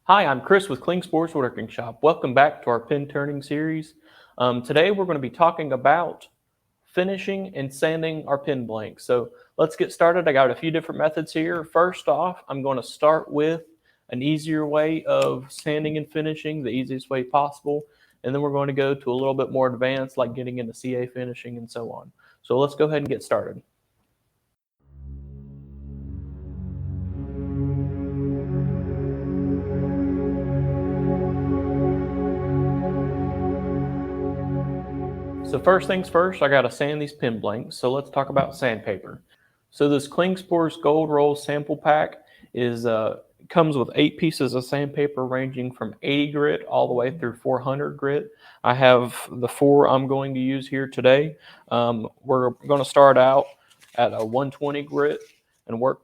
Hi, I'm Chris with Kling Sports Woodworking Shop. Welcome back to our pin turning series. Today we're going to be talking about finishing and sanding our pin blanks. So let's get started. I got a few different methods here. First off, I'm going to start with an easier way of sanding and finishing, the easiest way possible. And then we're going to go to a little bit more advanced, like getting into CA finishing and so on. So let's go ahead and get started. So first things first, I got to sand these pin blanks. So let's talk about sandpaper. So this Kling Sports Gold Roll sample pack comes with 8 pieces of sandpaper ranging from 80 grit all the way through 400 grit. I have the 4 I'm going to use here today. We're going to start out at a 120 grit and work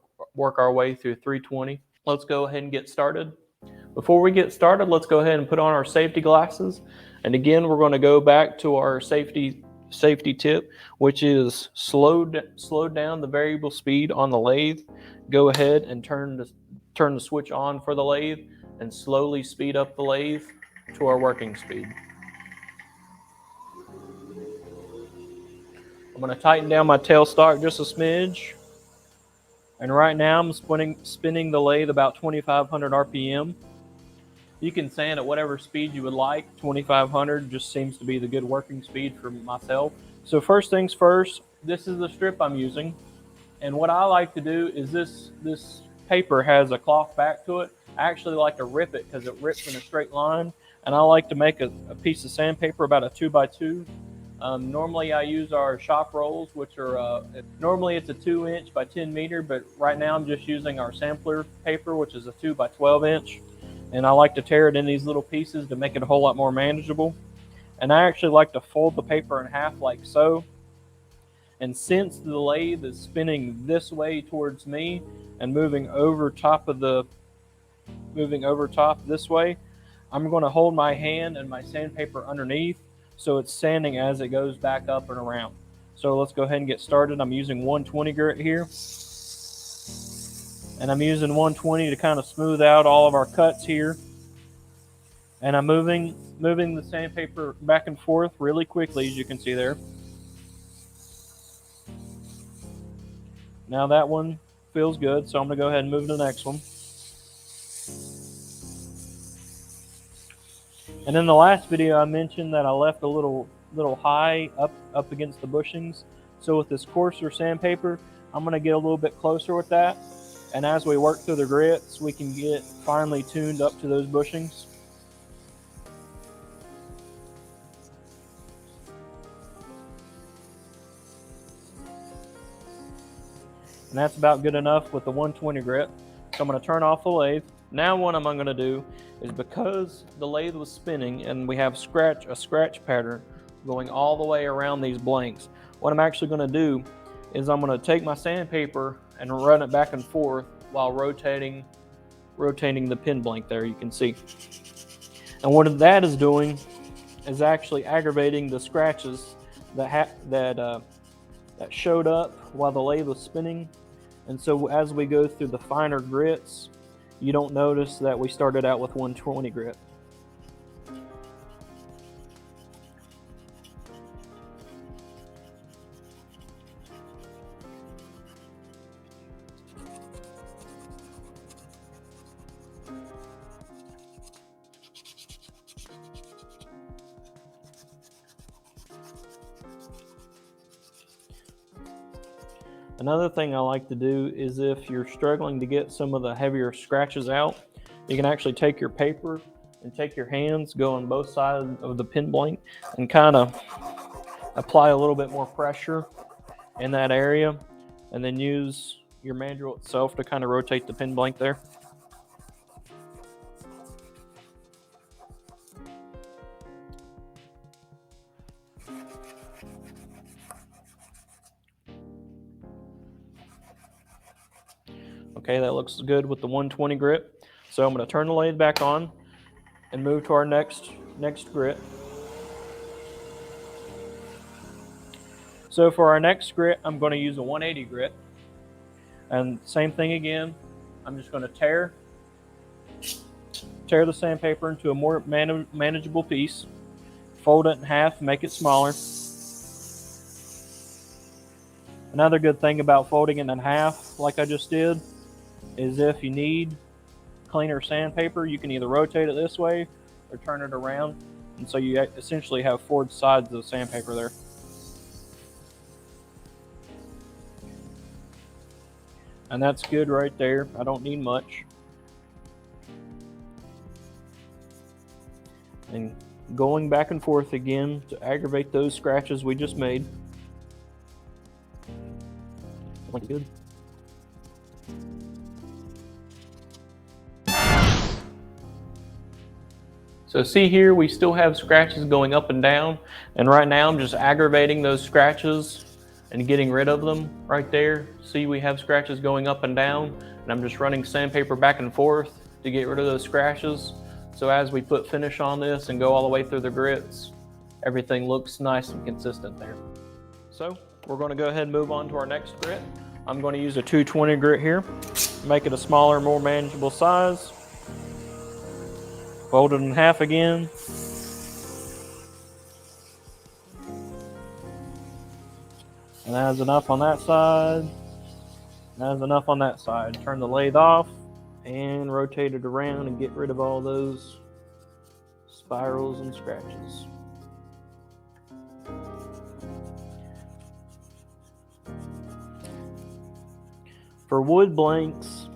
our way through 320. Let's go ahead and get started. Before we get started, let's go ahead and put on our safety glasses. And again, we're going to go back to our safety tip, which is slow down the variable speed on the lathe. Go ahead and turn the switch on for the lathe and slowly speed up the lathe to our working speed. I'm going to tighten down my tailstock just a smidge. And right now I'm spinning the lathe about 2,500 RPM. You can sand at whatever speed you would like. 2,500 just seems to be the good working speed for myself. So first things first, this is the strip I'm using. And what I like to do is this paper has a cloth back to it. I actually like to rip it because it rips in a straight line. And I like to make a piece of sandpaper about a 2x2. Normally I use our shop rolls, which are, normally it's a 2-inch by 10 meter, but right now I'm just using our sampler paper, which is a 2x12-inch. And I like to tear it in these little pieces to make it a whole lot more manageable. And I actually like to fold the paper in half like so. And since the lathe is spinning this way towards me and moving over top this way, I'm going to hold my hand and my sandpaper underneath so it's sanding as it goes back up and around. So let's go ahead and get started. I'm using 120 grit here. And I'm using 120 to kind of smooth out all of our cuts here. And I'm moving the sandpaper back and forth really quickly, as you can see there. Now that one feels good, so I'm going to go ahead and move to the next one. And in the last video, I mentioned that I left a little high up against the bushings. So with this coarser sandpaper, I'm going to get a little bit closer with that. And as we work through the grits, we can get finely tuned up to those bushings. And that's about good enough with the 120 grit. So I'm going to turn off the lathe. Now what I'm going to do is, because the lathe was spinning and we have a scratch pattern going all the way around these blanks, what I'm actually going to do is I'm going to take my sandpaper and run it back and forth while rotating the pin blank there, you can see. And what that is doing is actually aggravating the scratches that showed up while the lathe was spinning. And so as we go through the finer grits, you don't notice that we started out with 120 grit. Another thing I like to do is, if you're struggling to get some of the heavier scratches out, you can actually take your paper and take your hands, go on both sides of the pin blank, and kind of apply a little bit more pressure in that area, and then use your mandrel itself to kind of rotate the pin blank there. Okay, that looks good with the 120 grit. So I'm going to turn the lathe back on and move to our next grit. So for our next grit, I'm going to use a 180 grit. And same thing again. I'm just going to tear tear the sandpaper into a more manageable piece, fold it in half, make it smaller. Another good thing about folding it in half, like I just did, is if you need cleaner sandpaper, you can either rotate it this way or turn it around, and so you essentially have four sides of the sandpaper there. And that's good right there. I don't need much. And going back and forth again to aggravate those scratches we just made. Good. So see here, we still have scratches going up and down, and right now I'm just aggravating those scratches and getting rid of them right there. See, we have scratches going up and down, and I'm just running sandpaper back and forth to get rid of those scratches. So as we put finish on this and go all the way through the grits, everything looks nice and consistent there. So we're going to go ahead and move on to our next grit. I'm going to use a 220 grit here, make it a smaller, more manageable size. Fold it in half again. And that is enough on that side. That is enough on that side. Turn the lathe off and rotate it around and get rid of all those spirals and scratches. For wood blanks,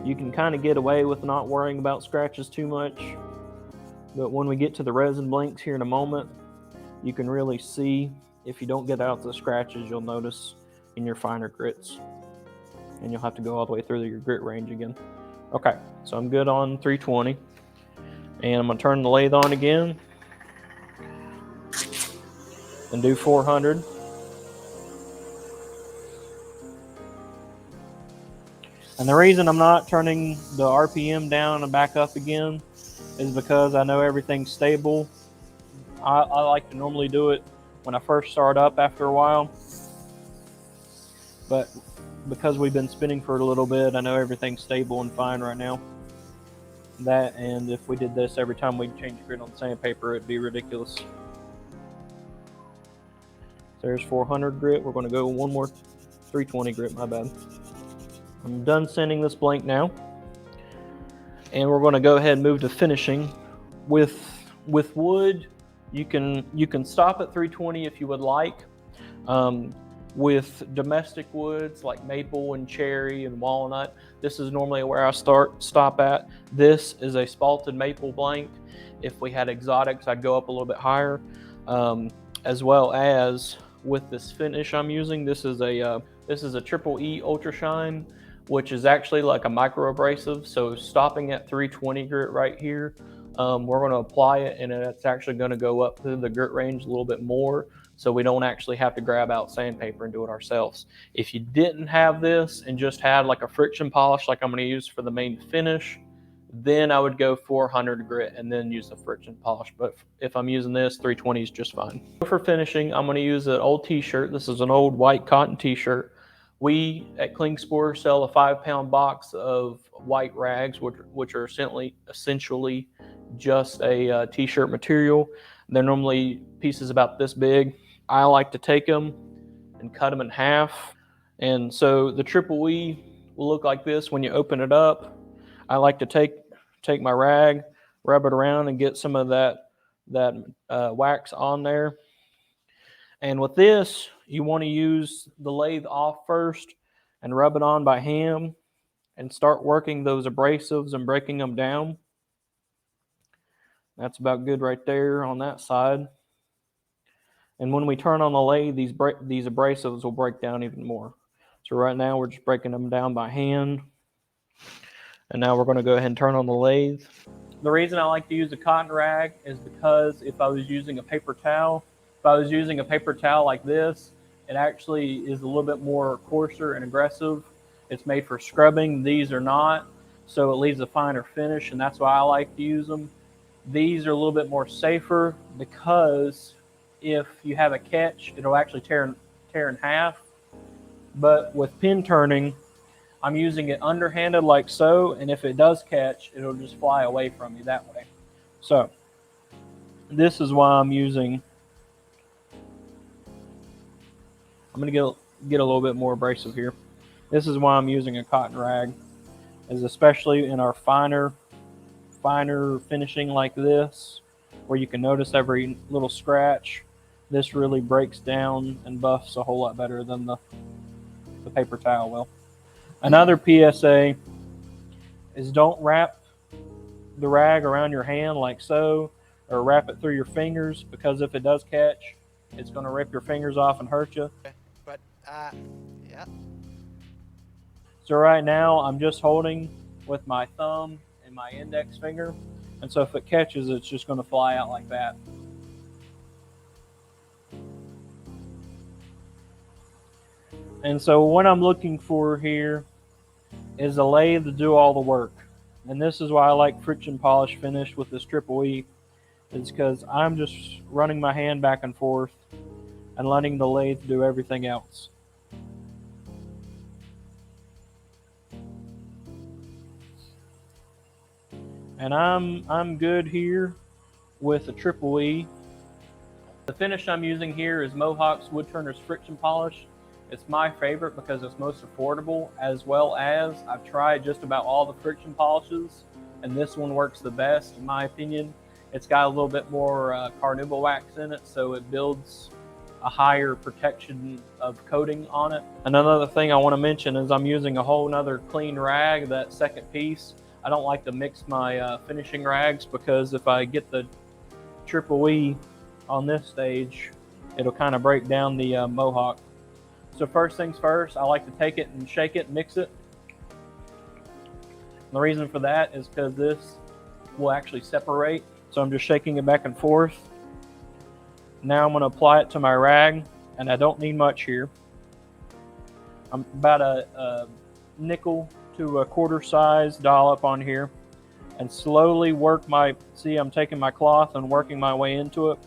you can kind of get away with not worrying about scratches too much, but when we get to the resin blanks here in a moment, you can really see, if you don't get out the scratches, you'll notice in your finer grits, and you'll have to go all the way through your grit range again. Okay, so I'm good on 320, and I'm going to turn the lathe on again and do 400. And the reason I'm not turning the RPM down and back up again is because I know everything's stable. I like to normally do it when I first start up after a while, but because we've been spinning for a little bit, I know everything's stable and fine right now. That, and if we did this every time we change grit on sandpaper, it'd be ridiculous. So there's 400 grit. We're going to go one more 320 grit, my bad. I'm done sanding this blank now, and we're going to go ahead and move to finishing. With wood, you can stop at 320 if you would like. With domestic woods like maple and cherry and walnut, this is normally where I stop at. This is a spalted maple blank. If we had exotics, I'd go up a little bit higher. As well as with this finish I'm using, this is a triple E Ultra Shine, which is actually like a micro abrasive. So stopping at 320 grit right here, we're going to apply it, and it's actually going to go up through the grit range a little bit more, so we don't actually have to grab out sandpaper and do it ourselves. If you didn't have this and just had like a friction polish like I'm going to use for the main finish, then I would go 400 grit and then use the friction polish. But if I'm using this, 320 is just fine. For finishing, I'm going to use an old t-shirt. This is an old white cotton t-shirt. We at Klingspor sell a 5-pound box of white rags, which are essentially just a t-shirt material. They're normally pieces about this big. I like to take them and cut them in half. And so the triple E will look like this when you open it up. I like to take my rag, rub it around, and get some of that wax on there. And with this, you want to use the lathe off first and rub it on by hand and start working those abrasives and breaking them down. That's about good right there on that side. And when we turn on the lathe, these abrasives will break down even more. So right now we're just breaking them down by hand. And now we're going to go ahead and turn on the lathe. The reason I like to use a cotton rag is because if I was using a paper towel, like this, it actually is a little bit more coarser and aggressive. It's made for scrubbing. These are not, so it leaves a finer finish, and that's why I like to use them. These are a little bit more safer because if you have a catch, it'll actually tear in half. But with pin turning, I'm using it underhanded like so, and if it does catch, it'll just fly away from you that way. So this is why I'm using, I'm going to get a little bit more abrasive here. This is why I'm using a cotton rag, is especially in our finer finishing like this, where you can notice every little scratch. This really breaks down and buffs a whole lot better than the paper towel will. Another PSA is don't wrap the rag around your hand like so, or wrap it through your fingers, because if it does catch, it's going to rip your fingers off and hurt you. But yeah. So right now I'm just holding with my thumb and my index finger, and so if it catches, it's just going to fly out like that. And so what I'm looking for here is a lathe to do all the work. And this is why I like friction polish finish with this triple E, is because I'm just running my hand back and forth and letting the lathe do everything else. And I'm good here with a triple E. The finish I'm using here is Mohawk's Woodturner's Friction Polish. It's my favorite because it's most affordable, as well as I've tried just about all the friction polishes, and this one works the best in my opinion. It's got a little bit more carnauba wax in it, so it builds a higher protection of coating on it. Another thing I want to mention is I'm using a whole nother clean rag, that second piece. I don't like to mix my finishing rags, because if I get the triple E on this stage, it'll kind of break down the Mohawk. So first things first, I like to take it and shake it, mix it. And the reason for that is because this will actually separate. So I'm just shaking it back and forth. Now I'm going to apply it to my rag, and I don't need much here. I'm about a nickel to a quarter size dollop on here, and slowly work see, I'm taking my cloth and working my way into it.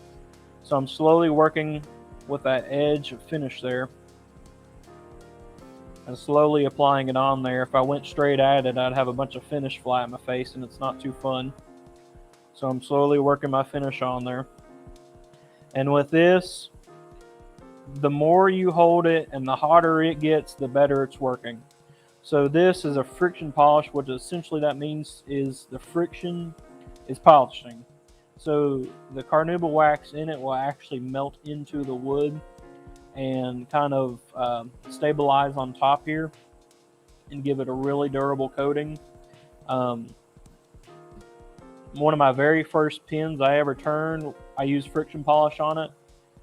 So I'm slowly working with that edge of finish there, and slowly applying it on there. If I went straight at it, I'd have a bunch of finish fly in my face, and it's not too fun. So I'm slowly working my finish on there. And with this, the more you hold it and the hotter it gets, the better it's working. So this is a friction polish. What essentially that means is the friction is polishing. So the carnauba wax in it will actually melt into the wood and kind of stabilize on top here and give it a really durable coating. One of my very first pins I ever turned, I used friction polish on it,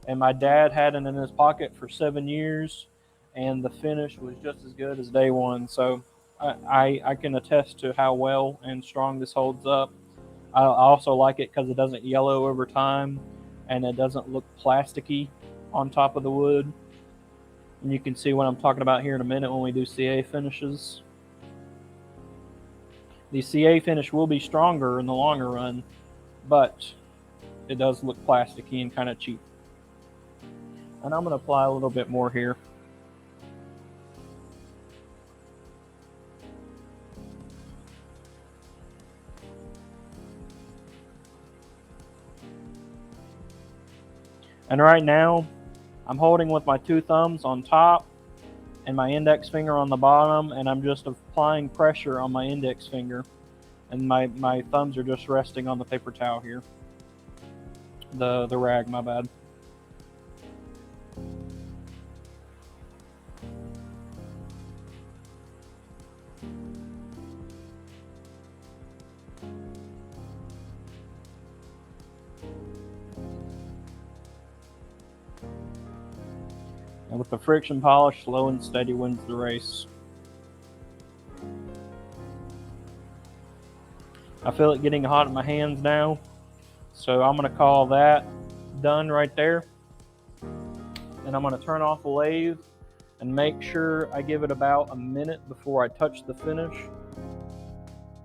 and my dad had it in his pocket for 7 years, and the finish was just as good as day one. So I can attest to how well and strong this holds up. I also like it because it doesn't yellow over time, and it doesn't look plasticky on top of the wood. And you can see what I'm talking about here in a minute when we do CA finishes. The CA finish will be stronger in the longer run, but it does look plasticky and kind of cheap. And I'm going to apply a little bit more here. And right now, I'm holding with my two thumbs on top and my index finger on the bottom, and I'm just applying pressure on my index finger. And my thumbs are just resting on the paper towel here. The rag, my bad. And with the friction polish, slow and steady wins the race. I feel it getting hot in my hands now, so I'm going to call that done right there. And I'm going to turn off the lathe and make sure I give it about a minute before I touch the finish,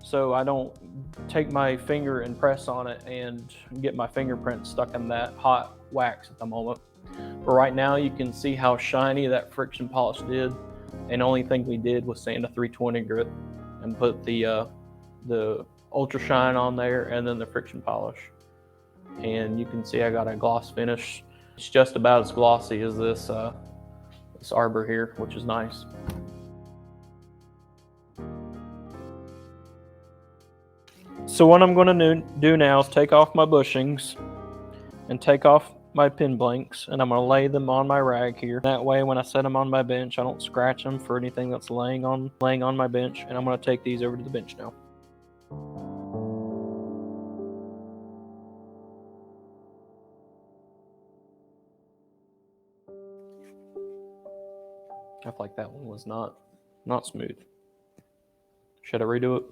so I don't take my finger and press on it and get my fingerprint stuck in that hot wax at the moment. But right now you can see how shiny that friction polish did. And the only thing we did was sand a 320 grit and put the ultra shine on there and then the friction polish. And you can see I got a gloss finish. It's just about as glossy as this arbor here, which is nice. So what I'm going to do now is take off my bushings and take off my pin blanks, and I'm going to lay them on my rag here. That way when I set them on my bench, I don't scratch them for anything that's laying on my bench. And I'm going to take these over to the bench now. I feel like that one was not smooth. Should I redo it?